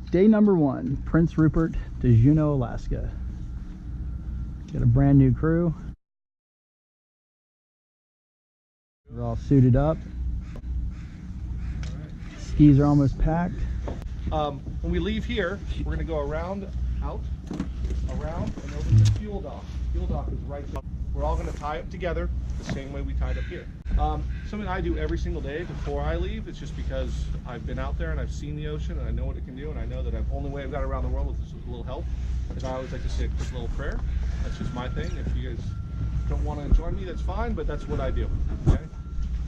Day number 1, Prince Rupert to Juneau, Alaska. Got a brand new crew. We're all suited up. Skis are almost packed. When we leave here, we're going to go around, out, around, and over to the fuel dock. Fuel dock is right there. We're all going to tie up together the same way we tied up here. Something I do every single day before I leave. It's just because I've been out there and I've seen the ocean and I know what it can do, and I know that the only way I've got around the world with a little help is I always like to say a quick little prayer. That's just my thing. If you guys don't want to join me, that's fine, but that's what I do. Okay?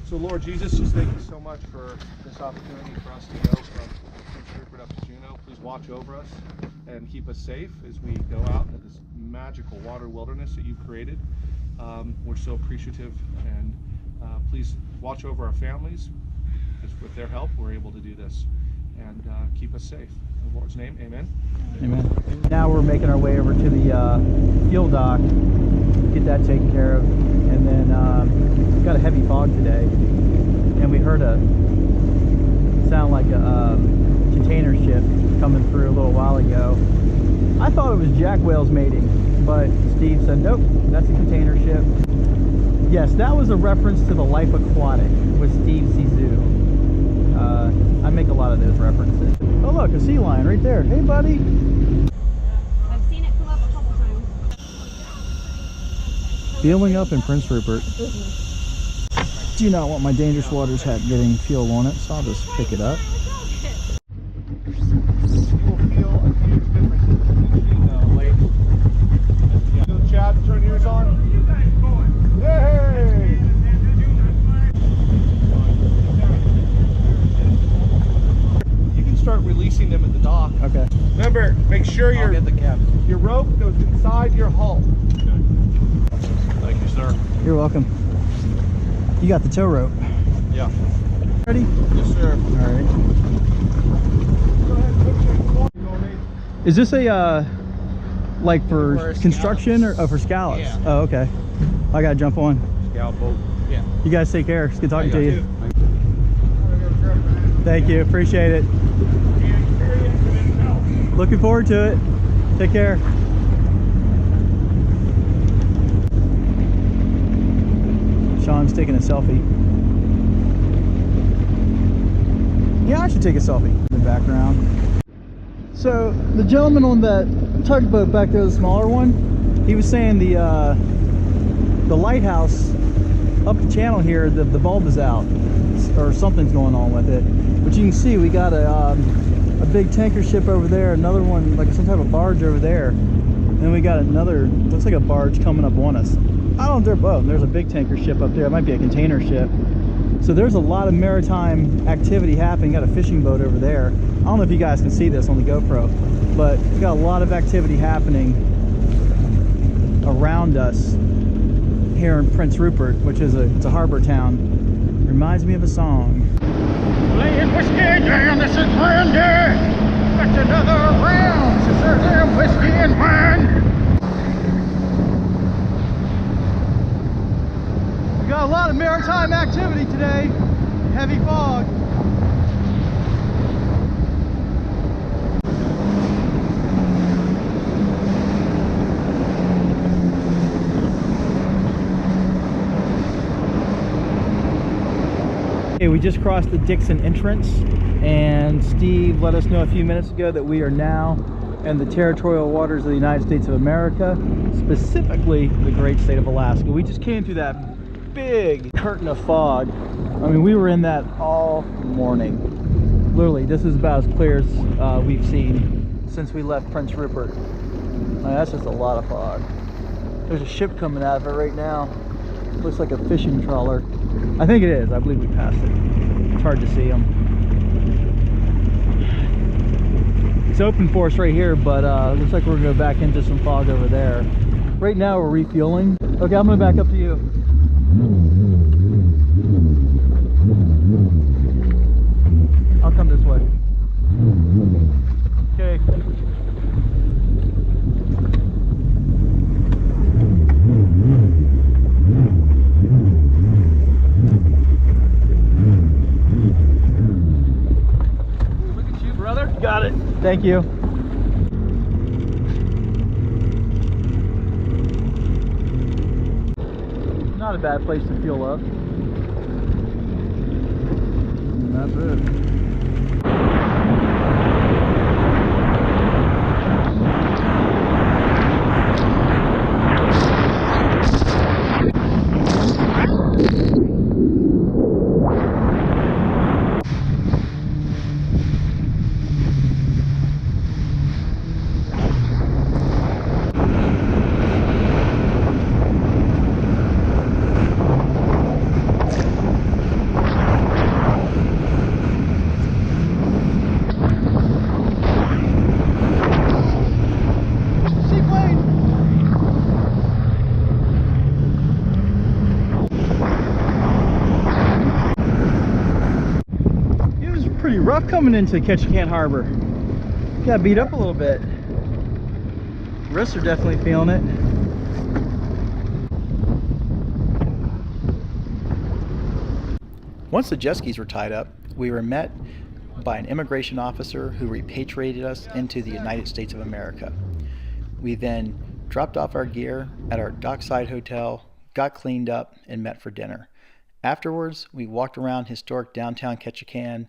So Lord Jesus, just thank you so much for this opportunity for us to go from Prince Rupert up to Juneau. Please watch over us and keep us safe as we go out into this magical water wilderness that you've created. We're so appreciative, and please watch over our families, because with their help we're able to do this, and keep us safe. In the Lord's name, amen. Amen. Now we're making our way over to the fuel dock, get that taken care of, and then we've got a heavy fog today, and we heard a sound like a container ship coming through a little while ago. I thought it was jack whales mating, but Steve said nope, that's a container ship. Yes, that was a reference to the Life Aquatic with Steve Zissou. I make a lot of those references. Oh look, a sea lion right there. Hey buddy. I've seen it come up a couple times. Fueling up in Prince Rupert. Do not want my dangerous waters hat getting fuel on it, so I'll just pick it up. You will feel a huge difference between the lake. So Chad, turn yours on. Hey! You can start releasing them at the dock. Okay. Remember, make sure your rope goes inside your hull. Thank you, sir. You're welcome. You got the tow rope. Yeah. Ready? Yes, sir. All right. Is this a like for construction or for scallops? Yeah. Oh, okay. I gotta jump on. Scallop boat. Yeah. You guys take care. It's good talking to you. you. Thank you. Appreciate it. Looking forward to it. Take care. Sean's taking a selfie. Yeah, I should take a selfie in the background. So the gentleman on that tugboat back there, the smaller one, he was saying the lighthouse up the channel here, the bulb is out, or something's going on with it. But you can see we got a big tanker ship over there, another one like some type of barge over there, and then we got another, looks like a barge coming up on us. I don't know if they're, oh, there's a big tanker ship up there. It might be a container ship. So there's a lot of maritime activity happening. Got a fishing boat over there. I don't know if you guys can see this on the GoPro, but we got a lot of activity happening around us here in Prince Rupert, which is it's a harbor town. Reminds me of a song. Playing whiskey down, this is Brandy. That's another round, so serve them whiskey and wine. We got a lot of maritime activity today. Heavy fog. Okay, we just crossed the Dixon entrance, and Steve let us know a few minutes ago that we are now in the territorial waters of the United States of America, specifically the great state of Alaska. We just came through that big curtain of fog. I mean, we were in that all morning. Literally, this is about as clear as we've seen since we left Prince Rupert. I mean, that's just a lot of fog. There's a ship coming out of it right now. Looks like a fishing trawler. I think it is. I believe we passed it. It's hard to see them. It's open for us right here, but looks like we're gonna go back into some fog over there. Right now we're refueling. Okay, I'm gonna back up to you. I'll come this way. Okay. Look at you, brother. Got it. Thank you. Not a bad place to fuel up. And that's it. Pretty rough coming into Ketchikan Harbor. Got beat up a little bit. Wrists are definitely feeling it. Once the jet skis were tied up, we were met by an immigration officer who repatriated us into the United States of America. We then dropped off our gear at our dockside hotel, got cleaned up, and met for dinner. Afterwards, we walked around historic downtown Ketchikan,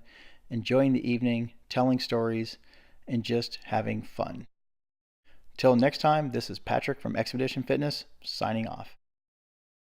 enjoying the evening, telling stories, and just having fun. Till next time, this is Patrick from Expedition Fitness, signing off.